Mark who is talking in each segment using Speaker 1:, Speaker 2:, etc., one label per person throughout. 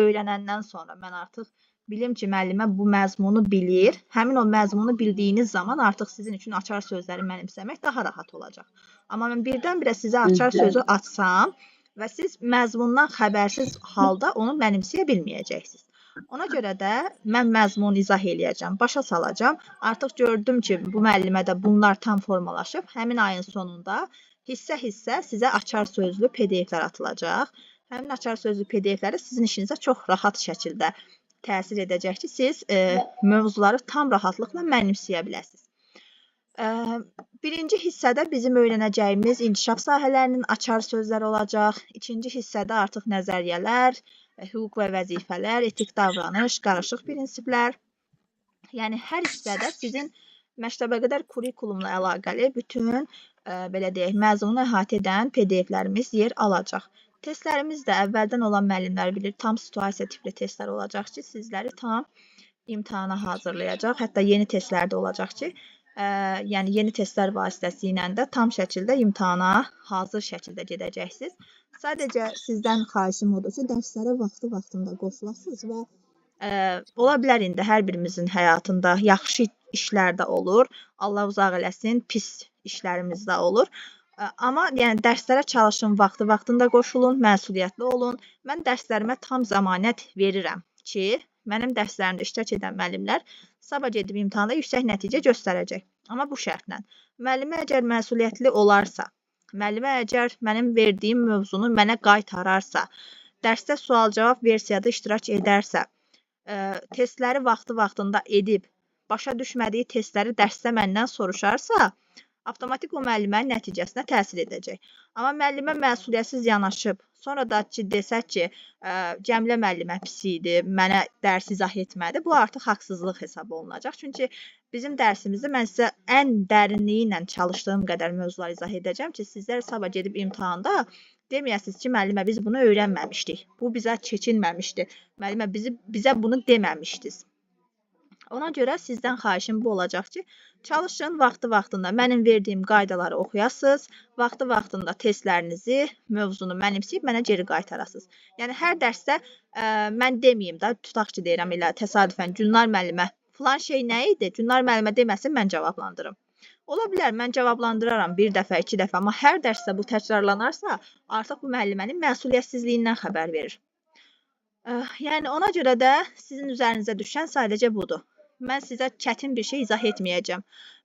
Speaker 1: öyrənəndən sonra mən artıq bilim ki, müəllimə bu məzmunu bilir. Həmin o məzmunu bildiyiniz zaman artıq sizin üçün açar sözləri mənimsəmək daha rahat olacaq. Amma mən birdən-birə sizə açar sözü açsam və siz məzmundan xəbərsiz halda onu mənimsəyə bilməyəcəksiniz. Ona görə də mən məzmunu izah eləyəcəm, başa salacağam. Artıq gördüm ki, bu müəllimədə bunlar tam formalaşıb. Həmin ayın sonunda hissə-hissə sizə açar sözlü PDF-lər atılacaq. Həmin açar sözlü PDF-ləri sizin işinizə çox rahat şəkildə təsir edəcək ki, siz mövzuları tam rahatlıqla mənimsəyə biləsiniz. Birinci hissədə bizim öyrənəcəyimiz inkişaf sahələrinin açar sözləri olacaq. İkinci hissədə artıq nəzəriyyələr, hüquq və vəzifələr, etik davranış, qarışıq prinsiplər. Yəni hər hissədə sizin məktəbəqədər kurikulumla əlaqəli bütün belə deyək, məzmunu əhatə edən PDF-lərimiz yer alacaq. Testlərimiz də əvvəldən olan müəllimlər bilir, tam situasiya tipli testlər olacaq ki, sizləri tam imtahana hazırlayacaq. Hətta yeni testlər də olacaq ki, yəni yeni testlər vasitəsilə də tam şəkildə imtahana hazır şəkildə gedəcəksiniz. Sadəcə sizdən xahişim odur ki, dərslərə vaxtında qoşulasınız və ola bilər indi hər birimizin həyatında yaxşı işlər də olur. Allah uzaq eləsin, pis işlərimiz də olur. Amma yəni dərslərə çalışın, vaxtında qoşulun, məsuliyyətli olun. Mən dərslərimə tam zəmanət verirəm ki, mənim dərslərimdə iştirak edən müəllimlər sabah gedib imtahanda yüksək nəticə göstərəcək. Amma bu şərtlə. Müəllimə əgər məsuliyyətli olarsa, müəllimə əgər mənim verdiyim mövzunu mənə qaytararsa, dərsdə sual-cavab versiyada iştirak edərsə, testləri vaxtında edib, başa düşmədiyi testləri dərsdə məndən soruşarsa, avtomatik o müəllimənin nəticəsinə təsir edəcək. Amma müəllimə məsuliyyətsiz yanaşıb, sonra da ki, desək ki, Cəmilə müəllimə pis idi, mənə dərs izah etmədi, bu artıq haqsızlıq hesab olunacaq. Çünki bizim dərsimizdə mən sizə ən dərinliyi ilə çalışdığım qədər mövzular izah edəcəm ki, sizlər sabah gedib imtahanda deməyəsiniz ki, müəllimə biz bunu öyrənməmişdik, bu bizə keçilməmişdi, müəllimə bizə bunu deməmişdiniz. Ona görə sizdən xahişim bu olacaq ki, çalışın vaxtında mənim verdiyim qaydaları oxuyasınız, vaxtında testlərinizi, mövzunu mənimsəyib mənə geri qaytarasınız. Yəni hər dərsdə mən deməyim də, tutaq ki, deyirəm elə təsadüfən Gülnar müəllimə filan şey nə idi? Gülnar müəllimə deməsin, mən cavablandırım. Ola bilər, mən cavablandıraram bir dəfə, 2 dəfə, amma hər dərsdə bu təkrarlanarsa, artıq bu müəllimənin məsuliyyətsizliyindən xəbər verir. Yəni ona görə də sizin üzərinizə düşən sadəcə budur. Mən sizə çətin bir şey izah etməyəcəm.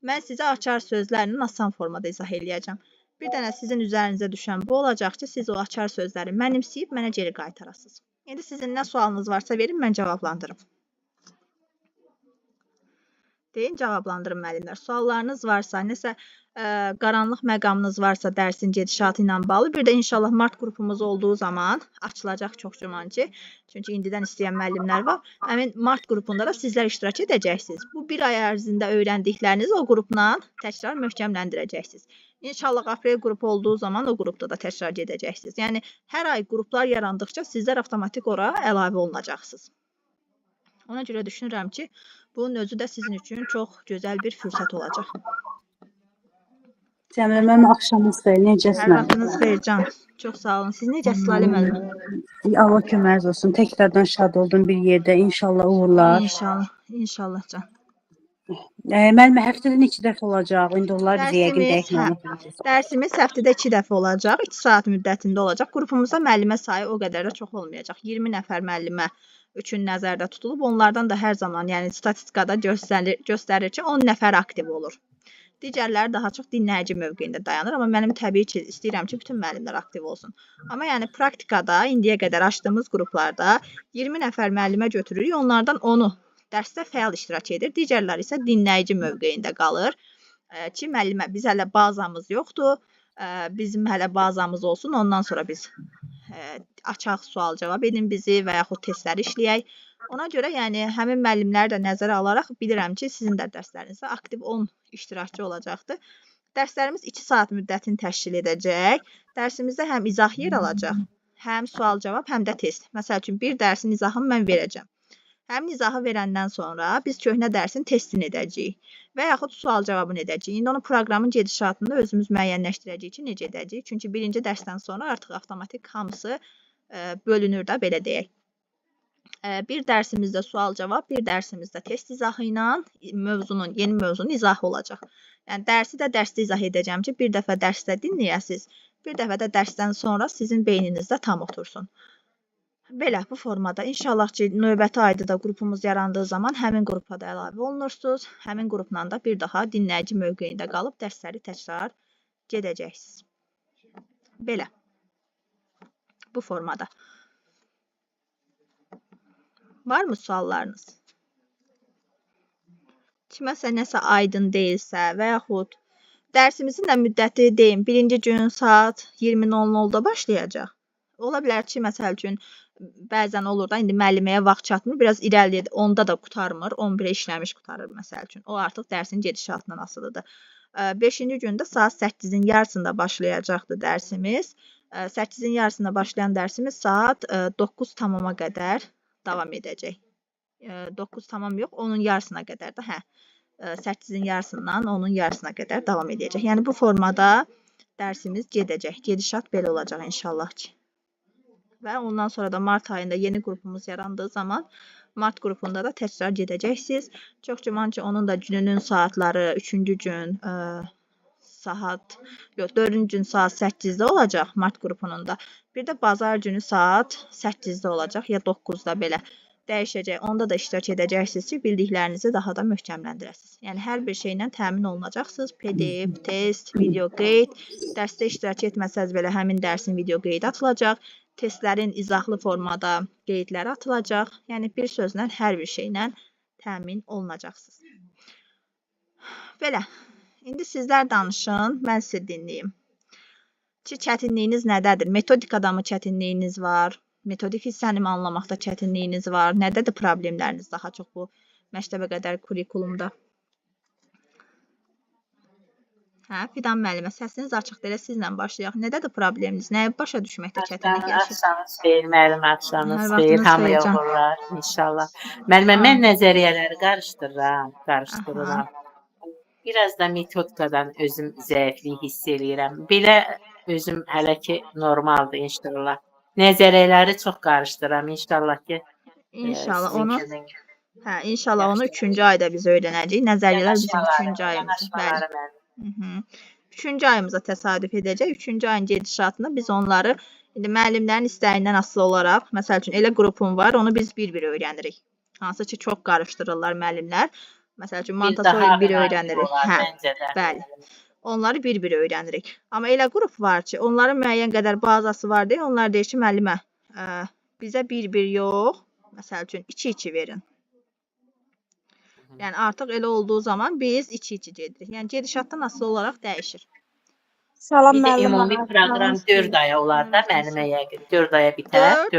Speaker 1: Mən sizə açar sözlərinin asan formada izah eləyəcəm. Bir dənə sizin üzərinizə düşən bu olacaq ki, siz o açar sözləri mənimsəyib mənə geri qaytarasınız. İndi sizin nə sualınız varsa verin, mən cavablandırım. Deyin, cavablandırın müəllimlər. Suallarınız varsa, nəsə qaranlıq məqamınız varsa dərsin gedişatı ilə bağlı. Bir də inşallah mart qrupumuz olduğu zaman açılacaq çox güman ki. Çünki indidən istəyən müəllimlər var. Həmin mart qrupunda da sizlər iştirak edəcəksiniz. Bu bir ay ərzində öyrəndiklərinizi o qrupla təkrar möhkəmləndirəcəksiniz. İnşallah aprel qrupu olduğu zaman o qrupda da təkrar gedəcəksiniz. Yəni hər ay qruplar yarandıqca sizlər avtomatik ora əlavə olunacaqsınız. Ona görə düşünürəm ki, bunun özü də sizin üçün çox gözəl bir fürsət olacaq.
Speaker 2: Cəmilə müəllim, axşamınız xeyir, necəsiniz?
Speaker 1: Hər vaxtınız xeyir can. Çox sağ olun. Siz necəsiniz Lalə müəllimə?
Speaker 2: Allah köməyiniz olsun. Təkrardan şad oldum bir yerdə. İnşallah uğurlar.
Speaker 1: İnşallah can.
Speaker 2: Müəllimə, həftədə neçə dəfə olacaq? İndi onlar bizə yəqin dəqiq.
Speaker 1: Dərsimiz həftədə 2 dəfə olacaq. 2 saat müddətində olacaq. Qrupumuzda müəllimə sayı o qədər də çox olmayacaq. 20 nəfər müəllimə üçün nəzərdə tutulub. Onlardan da hər zaman, yəni statistikada göstərir ki, 10 nəfər aktiv olur. Digərləri daha çox dinləyici mövqeyində dayanır. Amma mənim təbii ki, istəyirəm ki, bütün müəllimlər aktiv olsun. Amma yəni praktikada, indiyə qədər açdığımız qruplarda 20 nəfər müəllimə götürürük. Onlardan 10-u dərsdə fəal iştirak edir. Digərləri isə dinləyici mövqeyində qalır. Ki, müəllimə, biz hələ bazamız yoxdur. Bizim hələ bazamız olsun. Ondan sonra biz açaq sual-cavab edin bizi və yaxud testləri işləyək. Ona görə yəni həmin müəllimləri də nəzərə alaraq bilirəm ki, sizin də dərslərinizdə aktiv 10 iştirakçı olacaqdır. Dərslərimiz 2 saat müddətini təşkil edəcək. Dərsimizdə həm izah yer alacaq, həm sual-cavab, həm də test. Məsəl üçün bir dərsin izahını mən verəcəm. Həmin izahı verəndən sonra biz köhnə dərsin testini edəcəyik və yaxud sual-cavabını edəcəyik. İndi onu proqramın gedişatında özümüz müəyyənləşdirəcəyik ki, necə edəcəyik. Çünki birinci dərsdən sonra artıq avtomatik hamısı bölünür də, belə deyək. Bir dərsimizdə sual-cavab, bir dərsimizdə test izahı ilə yeni mövzunun izahı olacaq. Yəni dərsi də dərsdə izah edəcəm ki, bir dəfə dərsdə dinləyəsiniz, bir dəfə də dərsdən sonra sizin beyninizdə tam otursun. Belə bu formada inşallah ki, növbəti ayda da qrupumuz yarandığı zaman həmin qrupa da əlavə olunursunuz. Həmin qrupla da bir daha dinləyici mövqeyində qalıb dərsləri təkrar gedəcəksiniz. Belə. Bu formada. Varmı suallarınız? Kiməsə nəsə aydın deyilsə və yaxud dərsimizin də müddəti deyim, birinci gün saat 20:00-da başlayacaq. Ola bilər ki, məsəl üçün, bəzən olur da, indi müəlliməyə vaxt çatmır, biraz irəliləyir, 10-da da qurtarmır, 11-ə işləmiş qurtarır, məsəl üçün. O artıq dərsin gedişatından asılıdır. 5-ci gündə saat 8-in yarısında başlayacaqdır dərsimiz. 8-in yarısında başlayan dərsimiz saat 9 tamama qədər davam edəcək. 9 tamam yox, onun yarısına qədər də, 8-in yarısından onun yarısına qədər davam edəcək. Yəni bu formada dərsimiz gedəcək. Gedişat belə olacaq inşallah ki. Və ondan sonra da mart ayında yeni qrupumuz yarandığı zaman mart qrupunda da təkrar gedəcəksiniz. Çox güman ki, onun da gününün saatları 3-cü gün yox, 4-cü gün saat 8-də olacaq mart qrupunun da. Bir də bazar günü saat 8-də olacaq ya 9-da belə dəyişəcək. Onda da iştirak edəcəksiniz ki, bildiklərinizi daha da möhkəmləndirəsiniz. Yəni hər bir şeylə təmin olunacaqsınız. PDF, test, video qeyd. Dərsdə iştirak etməsəz belə həmin dərsin video qeydi atılacaq. Testlərin izahlı formada qeydləri atılacaq. Yəni bir sözlə hər bir şeylə təmin olunacaqsınız. Belə. İndi sizlər danışın, mən sizi dinləyim. Çətinliyiniz nədədir? Metodikada mı çətinliyiniz var? Metodik hissəni anlamaqda çətinliyiniz var? Nədədir problemləriniz daha çox bu məktəbə qədər kurikulumda? Fidan müəllimə, səsiniz açıqdır, elə sizlə başlayaq. Nədədir probleminiz? Nəyə başa düşməkdə çətinlik yaşayırsınız?
Speaker 3: Axşamınız xeyir, müəllim, axşamınız xeyir, hamıya uğurlar inşallah. Müəllimə, mən nəzəriyyələri qarışdırıram. Biraz da metodikadan özüm zəiflik hiss eləyirəm. Belə özüm hələ ki normaldır inşallah. Nəzəriyyələri çox qarışdırıram inşallah ki.
Speaker 1: İnşallah onu inşallah onu 3-cü ayda biz öyrənəcəyik. Nəzəriyyələr bizim 3-cü ayımız. Bəli. 3-cü ayımıza təsadüf edəcək. 3-cü ayın gedişatında biz onları indi müəllimlərin istəyindən asılı olaraq, məsəl üçün elə qrupum var, onu biz bir-bir öyrənirik. Hansı ki çox qarışdırırlar müəllimlər. Məsəl üçün Montessori bir öyrənirik. Bəli. Onları bir-bir öyrənirik. Amma elə qrup var ki, onların müəyyən qədər bazası var deyə onlar deyir ki, müəllimə, bizə bir-bir yox, məsəl üçün 2-2 verin. Yəni artıq elə olduğu zaman biz 2-2 gedirik. Yəni gedişatdan asılı olaraq dəyişir.
Speaker 2: Salam
Speaker 3: Bir də
Speaker 2: müəllim.
Speaker 3: ümumi proqram 4 aya olar da müəllimə yəqin. 4 aya bitər,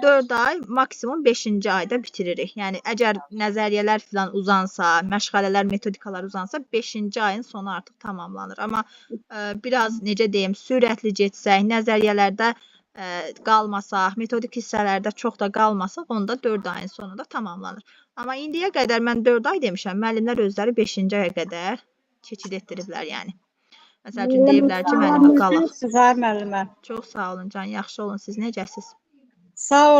Speaker 1: 4 ay, maksimum 5-ci ayda bitiririk. Yəni əgər nəzəriyyələr filan uzansa, məşğələlər, metodikalar uzansa 5-ci ayın sonu artıq tamamlanır. Amma biraz necə deyim, sürətli getsək, nəzəriyyələrdə qalmasaq, metodik hissələrdə çox da qalmasaq, onda 4 ayın sonunda tamamlanır. Amma indiyə qədər mən 4 ay demişəm, müəllimlər özləri 5-ci aya qədər keçid etdiriblər yəni. Məsəl üçün deyiblər ki, müəllimə qalaq.
Speaker 2: Sizə müəllimə.
Speaker 1: Çox sağ olun can, yaxşı olun. Siz necəsiz?
Speaker 2: Sağ olun.